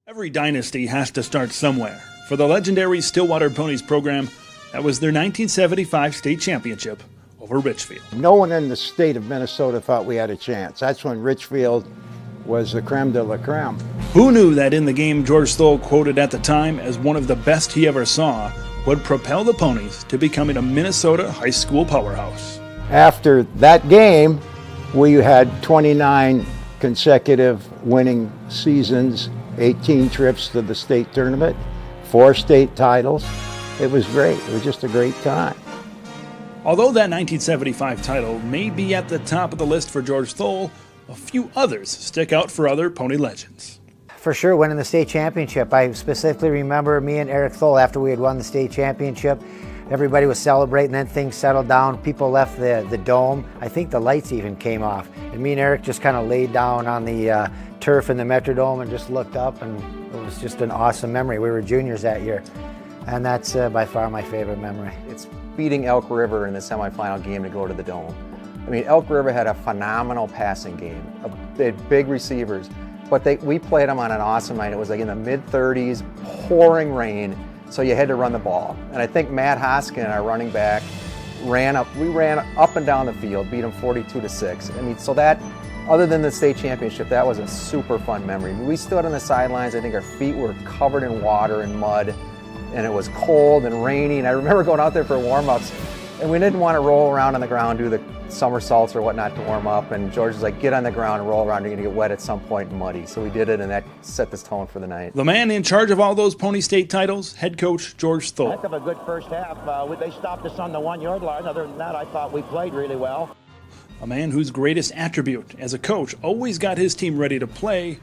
Every dynasty has to start somewhere. For the legendary Stillwater Ponies program, that was their 1975 state championship over Richfield. No one in the state of Minnesota thought we had a chance. That's when Richfield was the creme de la creme. Who knew that in the game George Stoll quoted at the time as one of the best he ever saw would propel the Ponies to becoming a Minnesota high school powerhouse? After that game, we had 29 consecutive winning seasons, 18 trips to the state tournament, 4 state titles. It was great. It was just a great time. Although that 1975 title may be at the top of the list for George Stoll, a few others stick out for other Pony legends. For sure, winning the state championship. I specifically remember me and Eric Thole, after we had won the state championship, everybody was celebrating, then things settled down. People left the dome. I think the lights even came off. And me and Eric just kind of laid down on the turf in the Metrodome and just looked up, and it was just an awesome memory. We were juniors that year, and that's by far my favorite memory. It's beating Elk River in the semifinal game to go to the Dome. I mean, Elk River had a phenomenal passing game. They had big receivers, but we played them on an awesome night. It was like in the mid-30s, pouring rain, so you had to run the ball. And I think Matt Hoskin, our running back, we ran up and down the field, beat them 42-6. I mean, so that, other than the state championship, that was a super fun memory. We stood on the sidelines. I think our feet were covered in water and mud, and it was cold and rainy. And I remember going out there for warm-ups, and we didn't want to roll around on the ground, do the somersaults or whatnot to warm up. And George was like, get on the ground and roll around. You're going to get wet at some point and muddy. So we did it, and that set this tone for the night. The man in charge of all those Pony State titles, head coach George Stoll. Heck of a good first half. They stopped us on the 1-yard line. Other than that, I thought we played really well. A man whose greatest attribute as a coach always got his team ready to play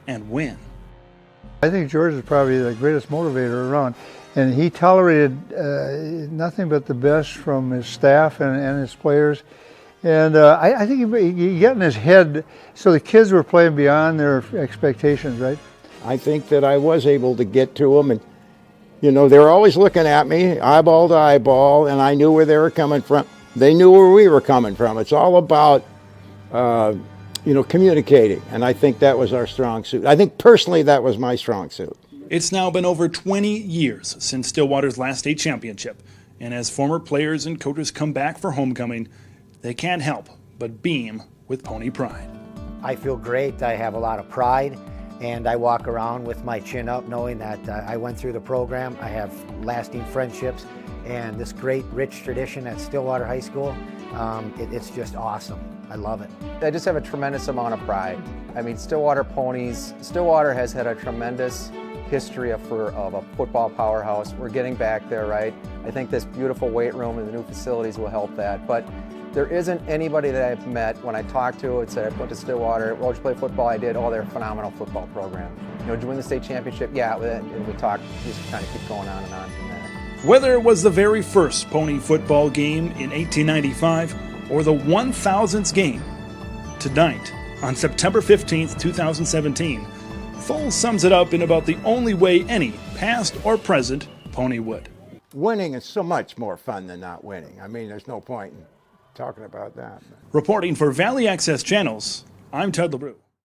and win. I think George is probably the greatest motivator around, and he tolerated nothing but the best from his staff and his players. And I think he got in his head, so the kids were playing beyond their expectations, right? I think that I was able to get to them, and you know, they were always looking at me, eyeball to eyeball, and I knew where they were coming from. They knew where we were coming from. It's all about, communicating, and I think that was our strong suit. I think personally that was my strong suit. It's now been over 20 years since Stillwater's last state championship, and as former players and coaches come back for homecoming, they can't help but beam with Pony pride. I feel great. I have a lot of pride, and I walk around with my chin up knowing that I went through the program. I have lasting friendships and this great, rich tradition at Stillwater High School. It's just awesome. I love it. I just have a tremendous amount of pride. I mean, Stillwater Ponies, Stillwater has had a tremendous history of a football powerhouse. We're getting back there, right? I think this beautiful weight room and the new facilities will help that. But there isn't anybody that I've met when I talked to and said, I went to Stillwater, well, did you play football? I did. Oh, they're a phenomenal football program. You know, did you win the state championship? Yeah, and we talked, just kind of keep going on and on from there. Whether it was the very first Pony football game in 1895 or the 1000th game tonight on September 15th, 2017, Thole sums it up in about the only way any past or present Pony would. Winning is so much more fun than not winning. I mean, there's no point in talking about that. Reporting for Valley Access Channels, I'm Ted Leroux.